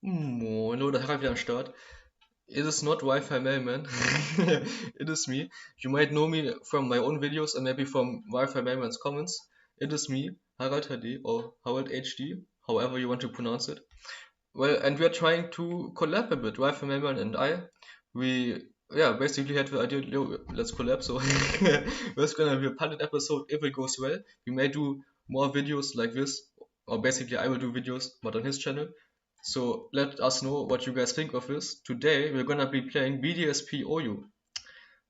Moin, der Harald wieder am Start. It is not WifiMerriman. It is me. You might know me from my own videos and maybe from WifiMerriman's comments. It is me, HaraldHD or HaraldHD, however you want to pronounce it. Well, and we are trying to collab a bit, WifiMerriman and I. We, yeah, basically had the idea, yo, let's collab. So there's gonna be a pilot episode if it goes well. We may do more videos like this, or basically I will do videos, but on his channel. So let us know what you guys think of this. Today we're gonna be playing BDSP OU.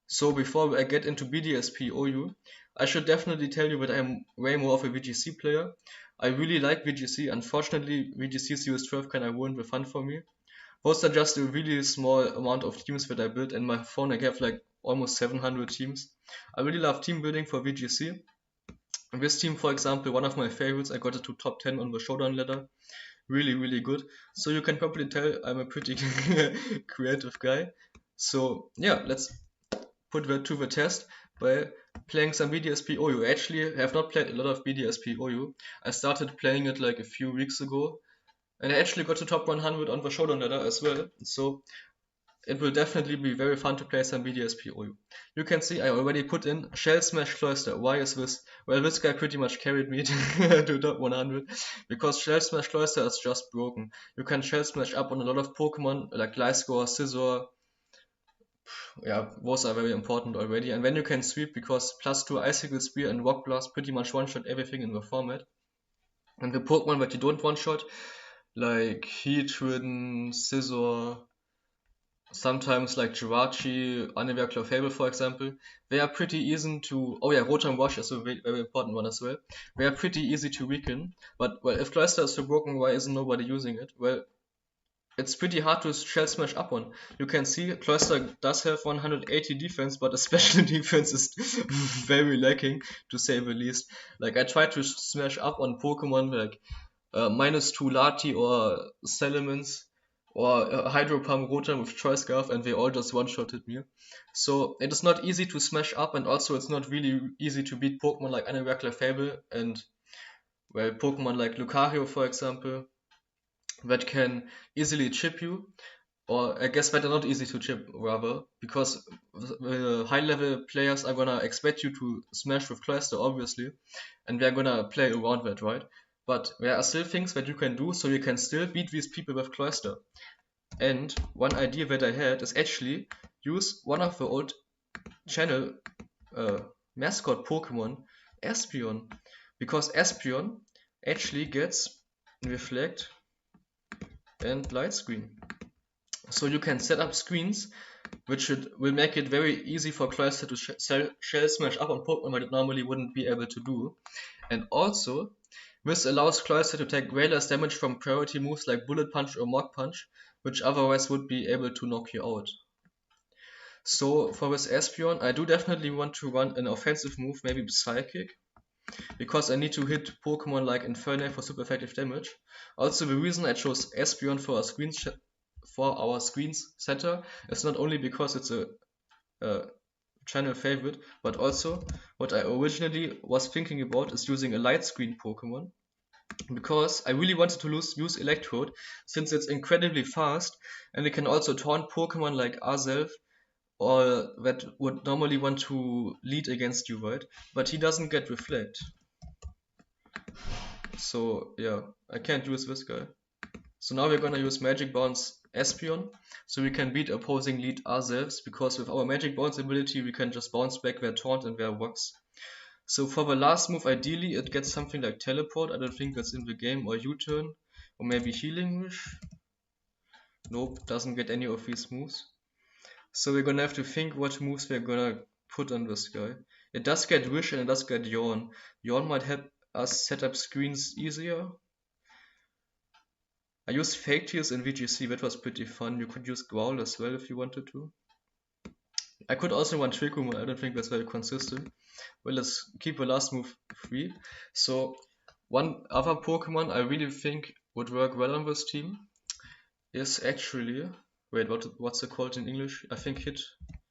So before I get into BDSP OU, I should definitely tell you that I'm way more of a VGC player. I really like VGC. Unfortunately, VGC Series 12 kind of ruined the fun for me. Those are just a really small amount of teams that I built, and my phone I have like almost 700 teams. I really love team building for VGC. This team, for example, one of my favorites, I got it to top 10 on the showdown ladder. Really good. So you can probably tell I'm a pretty creative guy. So yeah, let's put that to the test by playing some BDSP OU. Actually, I have not played a lot of BDSP OU. I started playing it like a few weeks ago, and I actually got to top 100 on the showdown ladder as well. So it will definitely be very fun to play some BDSP OU. You can see I already put in Shell Smash Cloyster. Why is this? Well, this guy pretty much carried me to top 100 because Shell Smash Cloyster is just broken. You can Shell Smash up on a lot of Pokemon like Gliscor, Scizor. Yeah, those are very important already. And then you can sweep because +2 Icicle Spear and Rock Blast pretty much one-shot everything in the format. And the Pokemon that you don't one-shot, like Heatran, Scizor, sometimes like Jirachi, Anivia Clefable for example, they are pretty easy to, oh yeah, Rotom Wash is a very important one as well. They are pretty easy to weaken, but well, if Cloyster is so broken, why isn't nobody using it? Well, it's pretty hard to shell smash up on. You can see Cloyster does have 180 defense, but especially defense is very lacking to say the least. Like I tried to smash up on Pokemon like -2 Lati or Salamence or Hydro Pump Rotom with Choice Scarf, and they all just one-shotted me. So it is not easy to smash up, and also it's not really easy to beat Pokemon like Anivia Clefable and well, Pokemon like Lucario for example, that can easily chip you, or I guess that are not easy to chip rather, because the high level players are gonna expect you to smash with Cloyster obviously, and they're gonna play around that, right? But there are still things that you can do so you can still beat these people with Cloyster. And one idea that I had is actually use one of the old channel mascot Pokemon, Espeon, because Espeon actually gets Reflect and Light Screen. So you can set up screens which will make it very easy for Cloyster to shell smash up on Pokemon that it normally wouldn't be able to do. And also, this allows Cloyster to take way less damage from priority moves like Bullet Punch or Mach Punch, which otherwise would be able to knock you out. So for this Espeon, I do definitely want to run an offensive move, maybe Psychic, because I need to hit Pokemon like Infernape for super effective damage. Also, the reason I chose Espeon for our screens setter is not only because it's a channel favorite, but also what I originally was thinking about is using a light screen Pokemon, because I really wanted to use Electrode since it's incredibly fast and it can also taunt Pokemon like Azelf or that would normally want to lead against you, right? But he doesn't get Reflect. So yeah, I can't use this guy. So now we're gonna use Magic Bounce Espeon, so we can beat opposing lead ourselves, because with our Magic Bounce ability we can just bounce back their taunt and their rocks. So for the last move, ideally it gets something like Teleport. I don't think that's in the game, or U-turn, or maybe Healing Wish. Nope, doesn't get any of these moves. So we're gonna have to think what moves we're gonna put on this guy. It does get Wish and it does get Yawn. Yawn might help us set up screens easier. I used Fake Tears in VGC, that was pretty fun. You could use Growl as well if you wanted to. I could also run Trick Room, I don't think that's very consistent. Well, let's keep the last move free. So, one other Pokemon I really think would work well on this team is actually, wait, what's it called in English? I think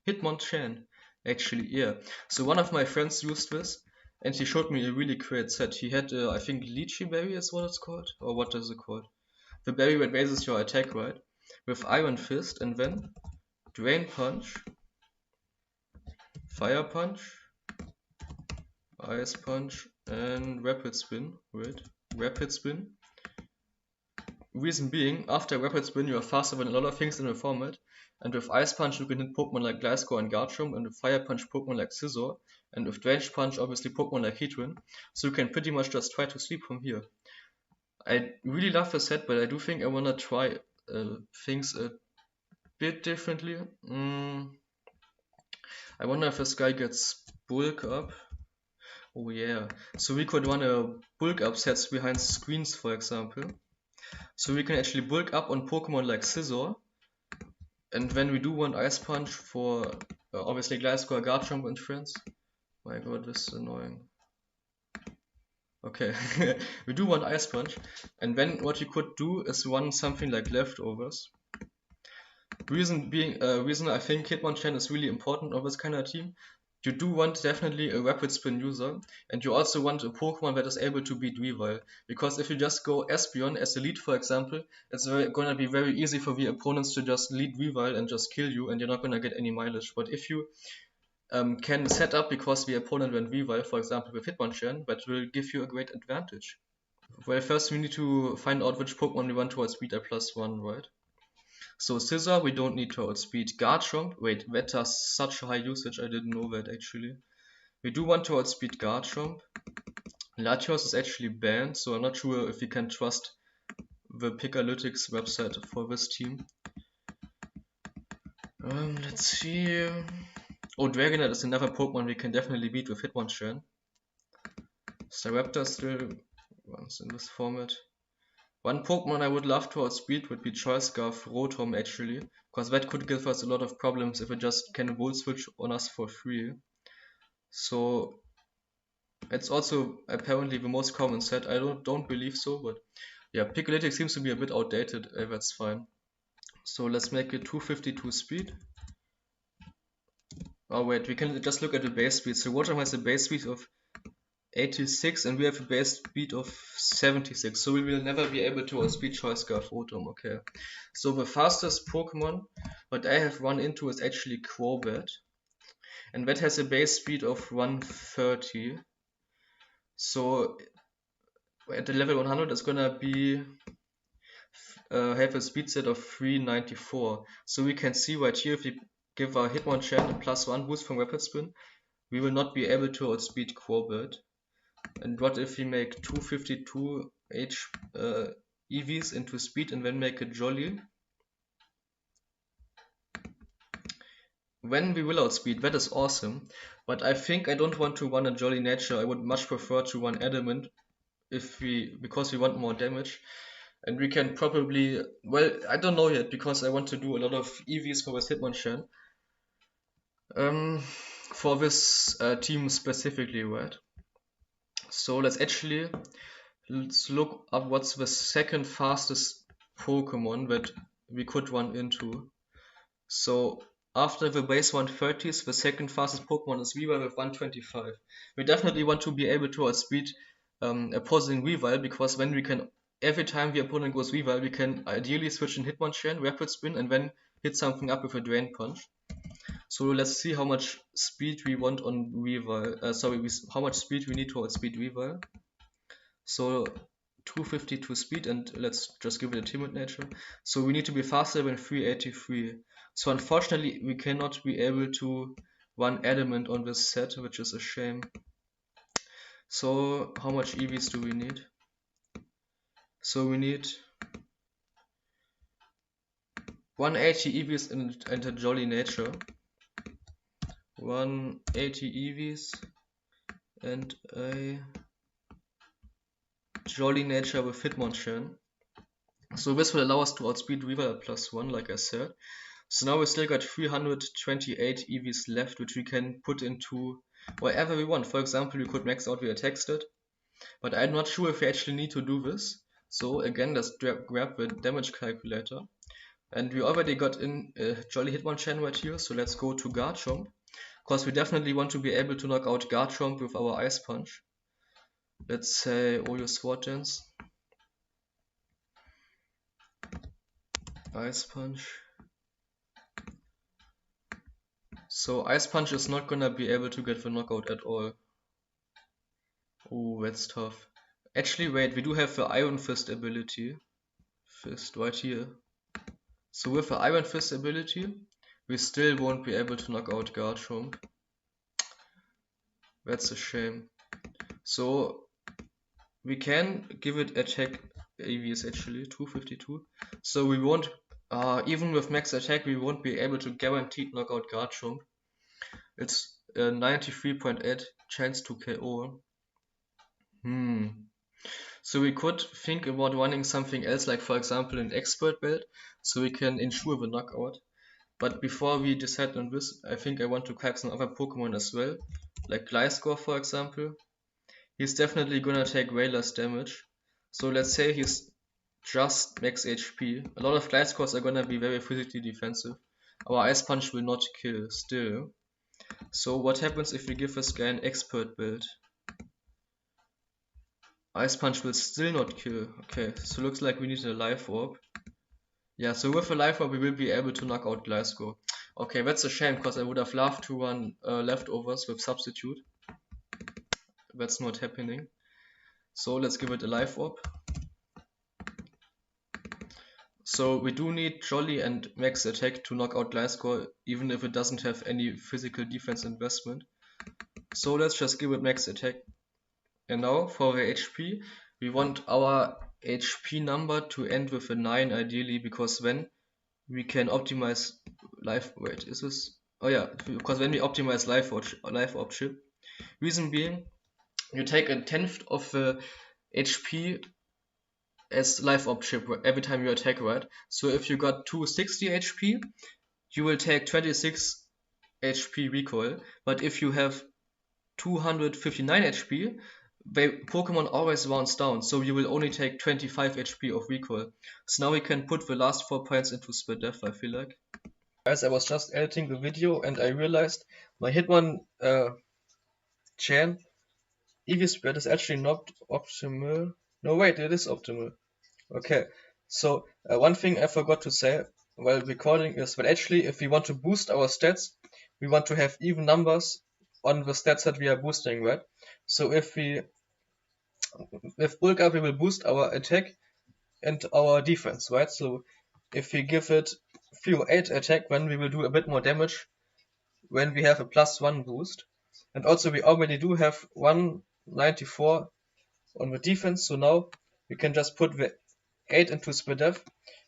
Hitmonchan. Actually, yeah. So one of my friends used this, and he showed me a really great set. He had, I think, Lychee Berry is what it's called, or what is it called? the berry red raises your attack, right? With Iron Fist, and then Drain Punch, Fire Punch, Ice Punch, and Rapid Spin. Wait, Rapid Spin. Reason being, after Rapid Spin you are faster than a lot of things in the format, and with Ice Punch you can hit Pokemon like Gliscor and Garchomp, and with Fire Punch Pokemon like Scizor, and with Drain Punch obviously Pokemon like Heatran, so you can pretty much just try to sweep from here. I really love the set, but I do think I wanna try things a bit differently. I wonder if this guy gets Bulk Up. Oh yeah, so we could run a Bulk Up sets behind screens, for example. So we can actually bulk up on Pokemon like Scizor, and when we do want Ice Punch for obviously Gliscor, Garchomp and friends. My god, this is annoying. Okay, we do want Ice Punch, and then what you could do is run something like Leftovers. Reason I think Hitmonchan is really important on this kind of team. You do want definitely a Rapid Spin user, and you also want a Pokemon that is able to beat Weavile. Because if you just go Espeon as the lead, for example, it's gonna be very easy for the opponents to just lead Weavile and just kill you, and you're not gonna get any mileage. But if you can set up because the opponent went Weavile, for example with Hitmonchan, that will give you a great advantage. Well, first we need to find out which Pokemon we want to outspeed at +1, right? So Scizor, we don't need to outspeed. Garchomp, wait, that has such a high usage, I didn't know that actually. We do want to outspeed Garchomp. Latios is actually banned, so I'm not sure if we can trust the Pickalytics website for this team. Let's see. Oh, Dragonite is another Pokemon we can definitely beat with Hitmonchan. Staraptor still runs in this format. One Pokemon I would love to outspeed would be Choice-Scarf Rotom actually, because that could give us a lot of problems if it just can Volt Switch on us for free. So it's also apparently the most common set. I don't believe so, but yeah, Pickalytics seems to be a bit outdated. That's fine. So let's make it 252 speed. Oh wait, we can just look at the base speed. So Rotom has a base speed of 86 and we have a base speed of 76, so we will never be able to outspeed Choice-Scarf Rotom. Okay, so the fastest Pokemon that I have run into is actually Crobat, and that has a base speed of 130. So at the level 100 it's gonna be have a speed set of 394. So we can see right here, if we give our Hitmonchan a +1 boost from Rapid Spin, we will not be able to outspeed Crobat. And what if we make 252 EVs into speed and then make it Jolly? When we will outspeed, that is awesome. But I think I don't want to run a Jolly Nature. I would much prefer to run Adamant because we want more damage. And we can probably, well, I don't know yet because I want to do a lot of EVs for this Hitmonchan. For this team specifically, right? So let's look up what's the second fastest Pokemon that we could run into. So after the base 130s, the second fastest Pokemon is Weavile with 125. We definitely want to be able to outspeed opposing Weavile, because when we can, every time the opponent goes Weavile, we can ideally switch in Hitmonchan, Rapid Spin, and then hit something up with a Drain Punch. So let's see how much speed we want on Weavile. How much speed we need to outspeed Weavile. So 252 speed, and let's just give it a timid nature. So we need to be faster than 383. So unfortunately we cannot be able to run Adamant on this set, which is a shame. So how much EVs do we need? So we need 180 EVs and a Jolly Nature. 180 EVs and a Jolly Nature with Hitmonchan. So this will allow us to outspeed Weavile at +1, like I said. So now we still got 328 EVs left, which we can put into wherever we want. For example, we could max out the attack stat, but I'm not sure if we actually need to do this. So again, let's grab the damage calculator. And we already got in a Jolly Hitmonchan right here, so let's go to Garchomp. Because we definitely want to be able to knock out Garchomp with our Ice Punch. Let's say Oyo Sword Dance. Ice Punch. So Ice Punch is not gonna be able to get the knockout at all. Oh, that's tough. Actually, wait, we do have the Iron Fist ability. Fist right here. So with the Iron Fist ability, we still won't be able to knock out Garchomp. That's a shame. So we can give it attack AVs actually, 252. So we won't, even with max attack, we won't be able to guaranteed knock out Garchomp. It's a 93.8 chance to KO. So we could think about running something else, like for example an expert belt, so we can ensure the knockout. But before we decide on this, I think I want to crack some other Pokemon as well, like Gliscor for example. He's definitely gonna take way less damage. So let's say he's just max HP. A lot of Gliscors are gonna be very physically defensive. Our Ice Punch will not kill still. So what happens if we give this guy an expert build? Ice Punch will still not kill. Okay, so looks like we need a Life Orb. Yeah, so with a Life Orb we will be able to knock out Gliscor. Okay, that's a shame, because I would have loved to run leftovers with Substitute. That's not happening. So let's give it a Life Orb. So we do need Jolly and Max Attack to knock out Gliscor, even if it doesn't have any physical defense investment. So let's just give it Max Attack. And now for the HP, we want our HP number to end with a 9 ideally, because then we can optimize life. Wait, is this? Oh yeah, because when we optimize life orb chip. Reason being, you take a tenth of the HP as life orb chip every time you attack, right? So if you got 260 HP, you will take 26 HP recoil. But if you have 259 HP, Pokemon always rounds down, so you will only take 25 HP of recoil. So now we can put the last 4 points into Spadef, I feel like. Guys, I was just editing the video and I realized my Hitmon chain EV spread is actually not optimal. No, wait, it is optimal. Okay, so one thing I forgot to say while recording is that actually if we want to boost our stats, we want to have even numbers on the stats that we are boosting, right? So if we with bulk up we will boost our attack and our defense, right? So if we give it 308 attack, then we will do a bit more damage when we have a +1 boost. And also we already do have 194 on the defense, so now we can just put the 8 into Spadef,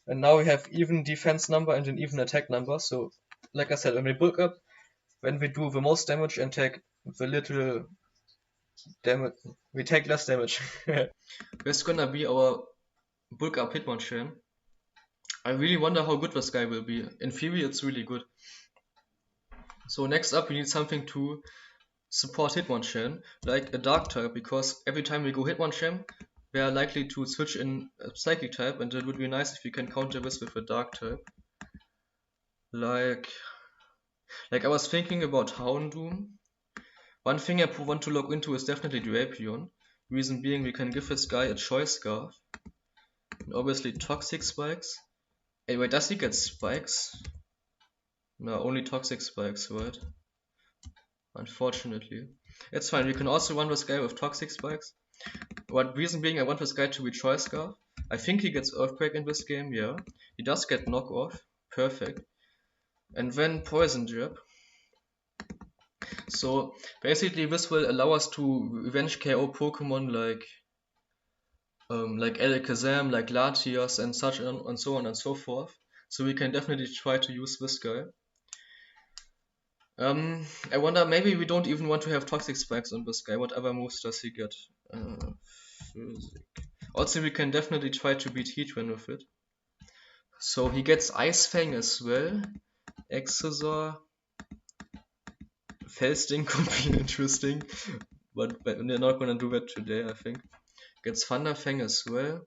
and now we have even defense number and an even attack number. So like I said, when we bulk up, when we do the most damage and take the little damage, we take less damage. That's gonna be our bulk up Hitmonchan. I really wonder how good this guy will be. In theory it's really good. So next up we need something to support Hitmonchan, like a dark type, because every time we go Hitmonchan, we are likely to switch in a psychic type, and it would be nice if we can counter this with a dark type. Like I was thinking about Houndoom. One thing I want to look into is definitely Drapion. Reason being, we can give this guy a Choice Scarf. And obviously Toxic Spikes. Hey, wait, does he get Spikes? No, only Toxic Spikes, right? Unfortunately. It's fine, we can also run this guy with Toxic Spikes. But reason being, I want this guy to be Choice Scarf. I think he gets Earthquake in this game, yeah. He does get Knock Off, perfect. And then Poison Jab. So basically this will allow us to revenge KO Pokemon like Alakazam, like Latias and such and so on and so forth. So we can definitely try to use this guy. I wonder, maybe we don't even want to have Toxic Spikes on this guy. What other moves does he get? Also we can definitely try to beat Heatran with it. So he gets Ice Fang as well. Exeggutor. Felsting could be interesting, but we're not gonna do that today, I think. Gets Thunder Fang as well.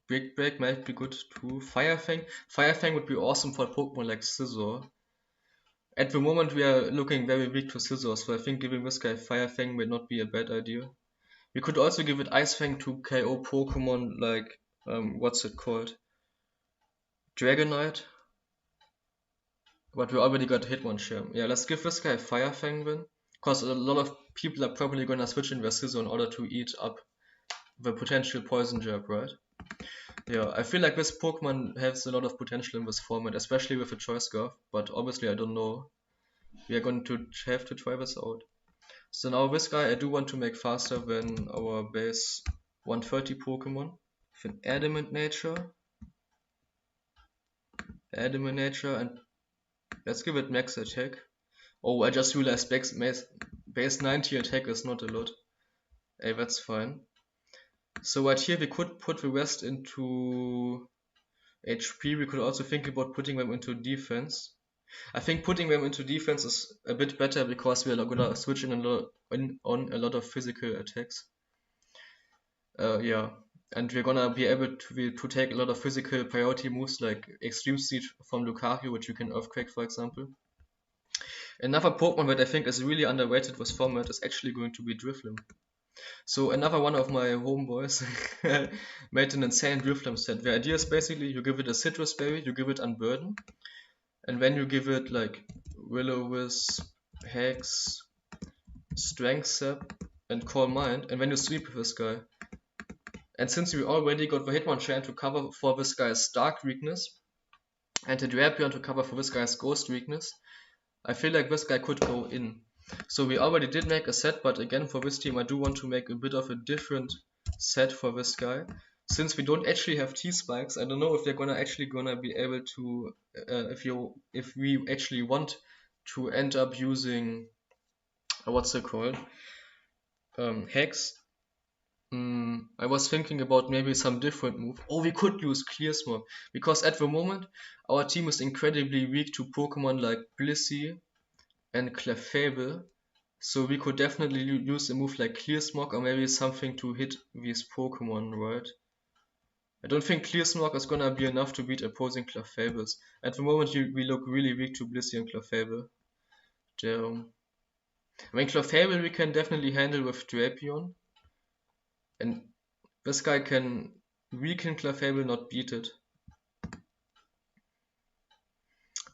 Brick Break might be good too. Fire Fang. Fire Fang would be awesome for Pokemon like Scizor. At the moment we are looking very weak to Scizor, so I think giving this guy Fire Fang may not be a bad idea. We could also give it Ice Fang to KO Pokemon like what's it called? Dragonite. But we already got Hitmonchan. Yeah, let's give this guy a Fire Fang win. Because a lot of people are probably gonna switch in their Scizor in order to eat up the potential Poison Jab, right? Yeah, I feel like this Pokemon has a lot of potential in this format, especially with a Choice Scarf, but obviously I don't know. We are going to have to try this out. So now this guy I do want to make faster than our base 130 Pokemon. With an Adamant Nature, and let's give it max attack. Oh, I just realized base 90 attack is not a lot. Hey, that's fine. So right here we could put the rest into HP. We could also think about putting them into defense. I think putting them into defense is a bit better because we are gonna switch in on a lot of physical attacks. Yeah, and we're gonna be able to take a lot of physical priority moves like Extreme Siege from Lucario, which you can Earthquake, for example. Another Pokemon that I think is really underrated with format is actually going to be Drifloon. So another one of my homeboys made an insane Drifloon set. The idea is basically you give it a Citrus Berry, you give it Unburden, and then you give it like Will-O-Wisp, Hex, Strength Sap, and Call Mind, and then you sweep this guy. And since we already got the Hitmonchan to cover for this guy's Dark weakness, and the Drapion to cover for this guy's Ghost weakness, I feel like this guy could go in. So we already did make a set, but again for this team I do want to make a bit of a different set for this guy. Since we don't actually have T-Spikes, I don't know if they're gonna be able to, if we actually want to end up using, what's it called, Hex. I was thinking about maybe some different move. Oh, we could use Clear Smog, because at the moment our team is incredibly weak to Pokemon like Blissey and Clefable, so we could definitely use a move like Clear Smog or maybe something to hit these Pokemon, right? I don't think Clear Smog is gonna be enough to beat opposing Clefables. At the moment we look really weak to Blissey and Clefable. I mean, Clefable we can definitely handle with Drapion, and this guy can weaken Clefable, not beat it.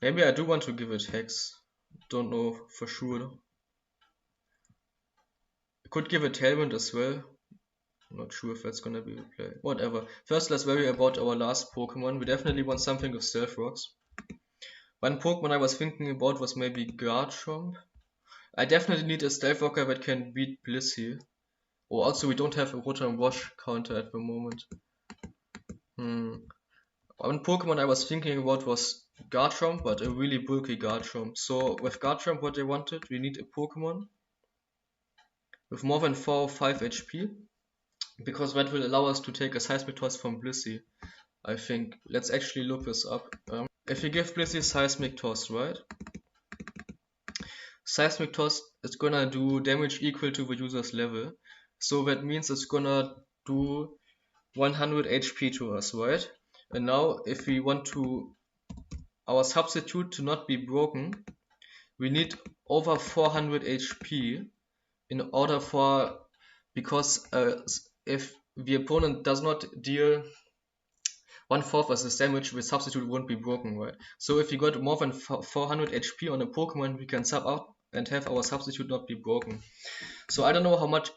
Maybe I do want to give it Hex. Don't know for sure. I could give it Tailwind as well. Not sure if that's gonna be the play. Whatever. First, let's worry about our last Pokemon. We definitely want something with Stealth Rocks. One Pokemon I was thinking about was maybe Garchomp. I definitely need a Stealth Rocker that can beat Blissey. Oh, also we don't have a Rotom Wash counter at the moment. One Pokemon I was thinking about was Garchomp, but a really bulky Garchomp. So with Garchomp, what I wanted, we need a Pokemon with more than 4 or 5 HP, because that will allow us to take a Seismic Toss from Blissey, I think. Let's actually look this up. If you give Blissey Seismic Toss, right? Seismic Toss is gonna do damage equal to the user's level. So that means it's gonna do 100 HP to us, right? And now if we want to our substitute to not be broken, we need over 400 HP in order for, because if the opponent does not deal 1/4 of this damage, the substitute won't be broken, right? So if we got more than 400 HP on a Pokemon, we can sub out and have our substitute not be broken. So I don't know how much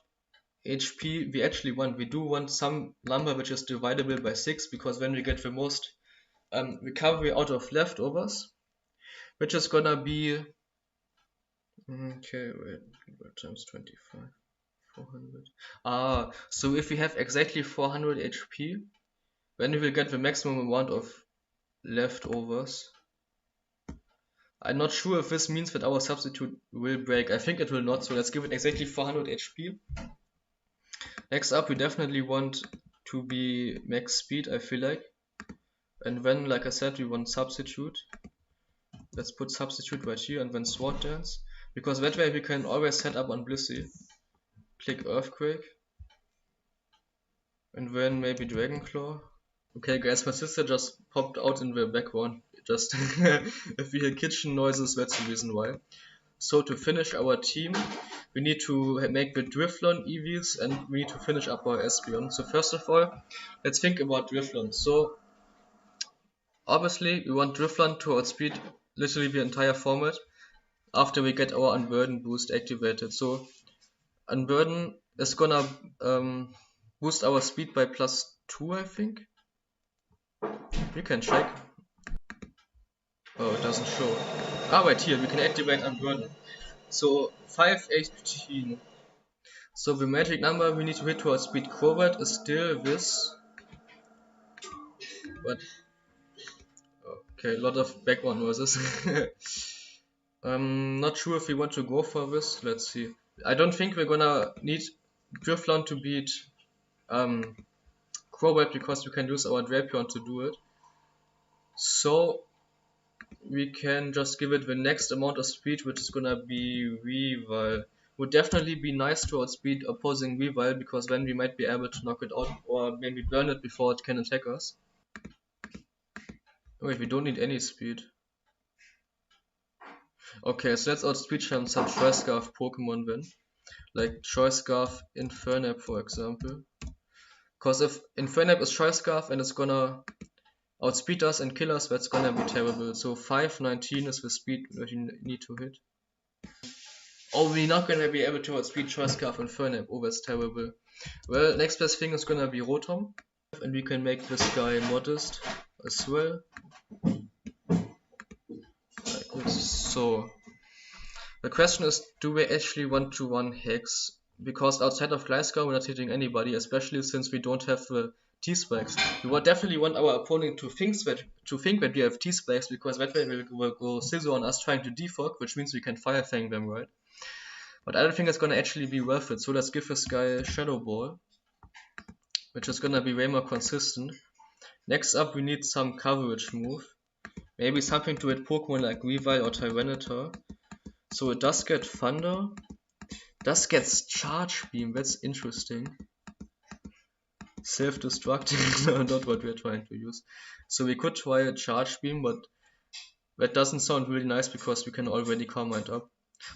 HP we actually want. We do want some number which is dividable by 6, because then we get the most recovery out of leftovers, which is gonna be, okay, wait, times 25, 400. So if we have exactly 400 HP, then we will get the maximum amount of leftovers. I'm not sure if this means that our substitute will break. I think it will not, so let's give it exactly 400 HP. Next up, we definitely want to be max speed, I feel like. And then, like I said, we want substitute. Let's put substitute right here and then Sword Dance, because that way we can always set up on Blissey. Click Earthquake. And then maybe Dragon Claw. Okay guys, my sister just popped out in the background. Just if we hear kitchen noises, that's the reason why. So to finish our team, we need to make the Driflon EVs and we need to finish up our Espeon. So first of all, let's think about Driflon. So obviously we want Driflon to outspeed literally the entire format after we get our Unburden boost activated. So Unburden is gonna boost our speed by +2, I think. We can check. Oh, it doesn't show. Ah, right here, we can activate Unburden. So 518. So the magic number we need to hit to outspeed Crobat is still this. But okay, a lot of background noises. I'm not sure if we want to go for this. Let's see. I don't think we're gonna need Driflon to beat Crobat because we can use our Drapion to do it. So we can just give it the next amount of speed, which is gonna be Weavile. Would definitely be nice to outspeed opposing Weavile because then we might be able to knock it out or maybe burn it before it can attack us. Wait, we don't need any speed. Okay, so let's outspeed some Choice Scarf Pokemon then. Like Choice Scarf Infernap, for example. Because if Infernap is Choice Scarf and it's gonna outspeed us and kill us, that's gonna be terrible. So 519 is the speed that you need to hit. Oh, we're not gonna be able to outspeed Choice Scarf Infernap. Oh, that's terrible. Well, next best thing is gonna be Rotom. And we can make this guy modest as well. Like this. So the question is, do we actually want to run Hex? Because outside of Gliscor we're not hitting anybody, especially since we don't have the T-Spikes. We would definitely want our opponent to think that we have T-Spikes, because that way will go Scizor on us trying to defog, which means we can Fire Fang them, right? But I don't think it's gonna actually be worth it, so let's give this guy Shadow Ball, which is gonna be way more consistent. Next up we need some coverage move. Maybe something to hit Pokemon like Weavile or Tyranitar. So it does get Thunder. Does get Charge Beam, that's interesting. Self-destruct, no, not what we're trying to use. So we could try a Charge Beam, but that doesn't sound really nice because we can already Calm Mind up.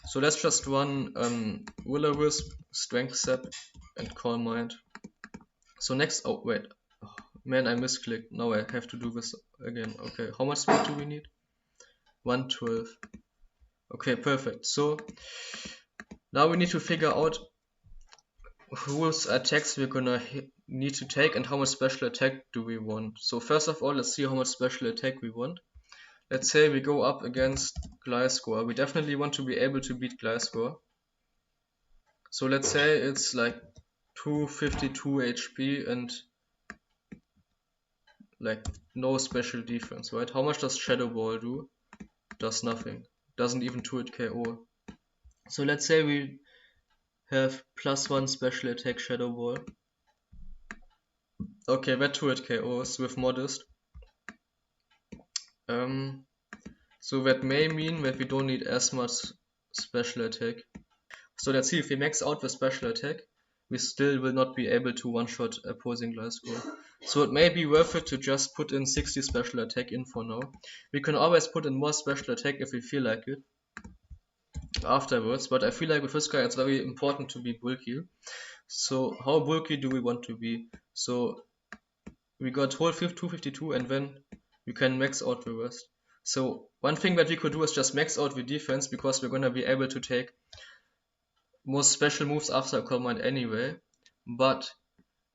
So let's just run Will-O-Wisp, Strength Sap, and Calm Mind. So next, oh wait, oh, man, I misclicked. Now I have to do this again. Okay, how much speed do we need? 112. Okay, perfect. So now we need to figure out whose attacks we're gonna need to take and how much special attack do we want. So first of all, let's see how much special attack we want. Let's say we go up against Gliscor. We definitely want to be able to beat Gliscor. So let's say it's like 252 HP and like no special defense, right? How much does Shadow Ball do? Does nothing. Doesn't even 2-hit KO. So let's say we have +1 special attack Shadow Ball. Okay, that 2-hit KOs with modest. So that may mean that we don't need as much special attack. So let's see, if we max out the special attack, we still will not be able to one-shot opposing Gliscor. So it may be worth it to just put in 60 special attack in for now. We can always put in more special attack if we feel like it afterwards, but I feel like with this guy it's very important to be bulky. So how bulky do we want to be? So we got whole 252 and then we can max out the rest. So one thing that we could do is just max out the defense, because we're gonna be able to take most special moves after Calm Mind anyway. But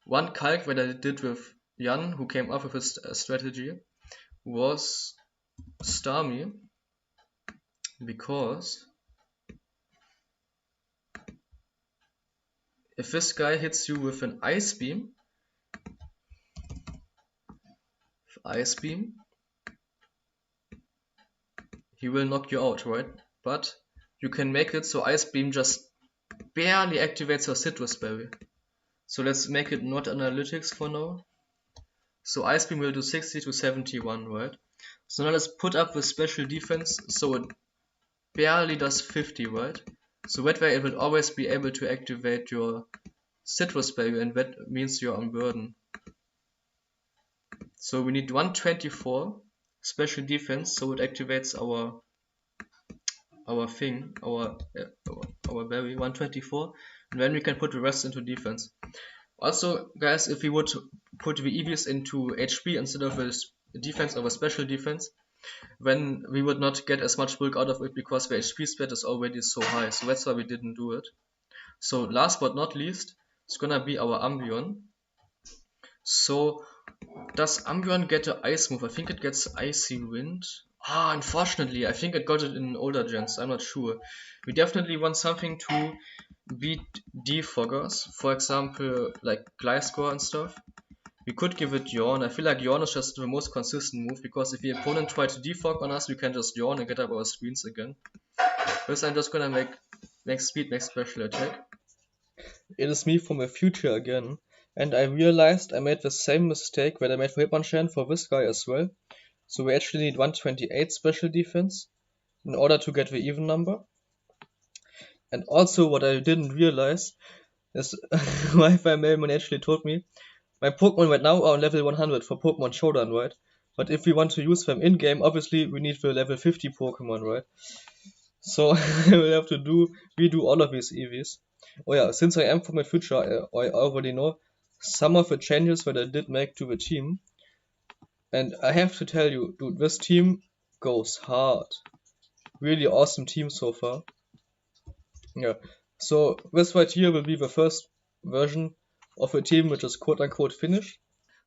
one calc that I did with Jan, who came up with his strategy, was Starmie, because if this guy hits you with an Ice Beam, he will knock you out, right? But you can make it so Ice Beam just barely activates your Citrus Berry. So let's make it not analytics for now. So Ice Beam will do 60 to 71, right? So now let's put up the special defense so it barely does 50, right? So that way it will always be able to activate your Citrus Berry, and that means you're on burden. So we need 124 special defense so it activates our our thing, our berry, 124, and then we can put the rest into defense. Also, guys, if we would put the EVs into HP instead of a defense or a special defense, then we would not get as much bulk out of it because the HP spread is already so high, so that's why we didn't do it. So last but not least, it's gonna be our Umbreon. So does Umbreon get an ice move? I think it gets Icy Wind. Unfortunately, I think it got it in older gens, I'm not sure. We definitely want something to beat defoggers, for example, like Gliscor and stuff. We could give it Yawn. I feel like Yawn is just the most consistent move, because if the opponent tries to defog on us, we can just Yawn and get up our screens again. First, I'm just gonna make speed, make special attack. It is me from the future again, and I realized I made the same mistake that I made for Hitmonchan for this guy as well. So we actually need 128 special defense in order to get the even number. And also what I didn't realize is WifiMerriman actually told me my Pokemon right now are on level 100 for Pokemon Showdown, right? But if we want to use them in-game, obviously we need the level 50 Pokemon, right? So I will have to redo all of these EVs. Oh yeah, since I am from the future, I already know some of the changes that I did make to the team. And I have to tell you, dude, this team goes hard. Really awesome team so far. Yeah, so this right here will be the first version of a team which is quote-unquote finished.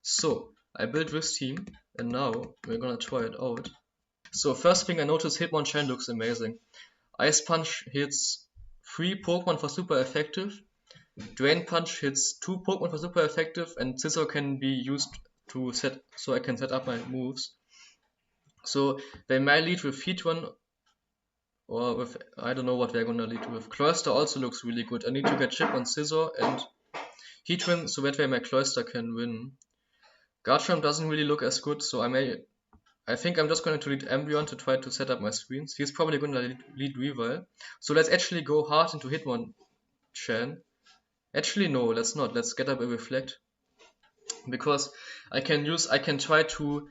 So I built this team, and now we're gonna try it out. So first thing I noticed, Hitmonchan looks amazing. Ice Punch hits 3 Pokemon for super effective. Drain Punch hits 2 Pokemon for super effective, and Scissor can be used to so I can set up my moves. So they might lead with Heatran, or with, I don't know what they're gonna lead with. Cloyster also looks really good. I need to get Chip on Scissor and Heatran so that way my Cloyster can win. Garchomp doesn't really look as good, so I think I'm just going to lead Umbreon to try to set up my screens. He's probably going to lead Weavile. So let's actually go hard into Hitmonchan. Actually no, let's not. Let's get up a Reflect. Because I can try to...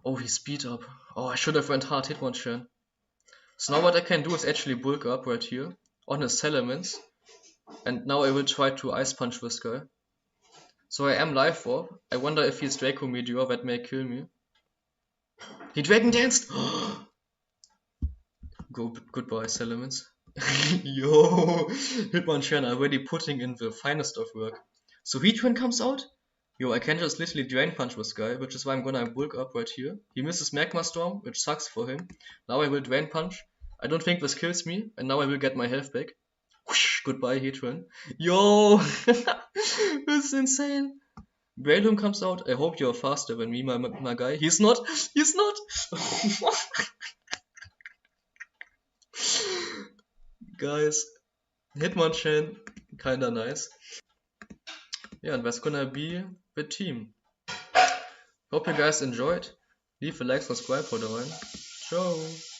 Oh, he speed up. Oh, I should have went hard Hitmonchan. So now what I can do is actually bulk up right here on his Salamence. And now I will try to Ice Punch this guy. So I am Life Orb. I wonder if he's Draco Meteor, that may kill me. He Dragon Danced! Goodbye, Salamence. Yo! Hitmonchan already putting in the finest of work. So Heatran comes out? Yo, I can just literally Drain Punch this guy, which is why I'm gonna bulk up right here. He misses Magma Storm, which sucks for him. Now I will Drain Punch. I don't think this kills me, and now I will get my health back. Whoosh, goodbye, Heatran. Yo! This is insane. Breloom comes out. I hope you're faster than me, my guy. He's not! He's not! Guys, Hitmonchan, kinda nice. Yeah, and that's gonna be the team. Hope you guys enjoyed. Leave a like, subscribe for the one. Ciao!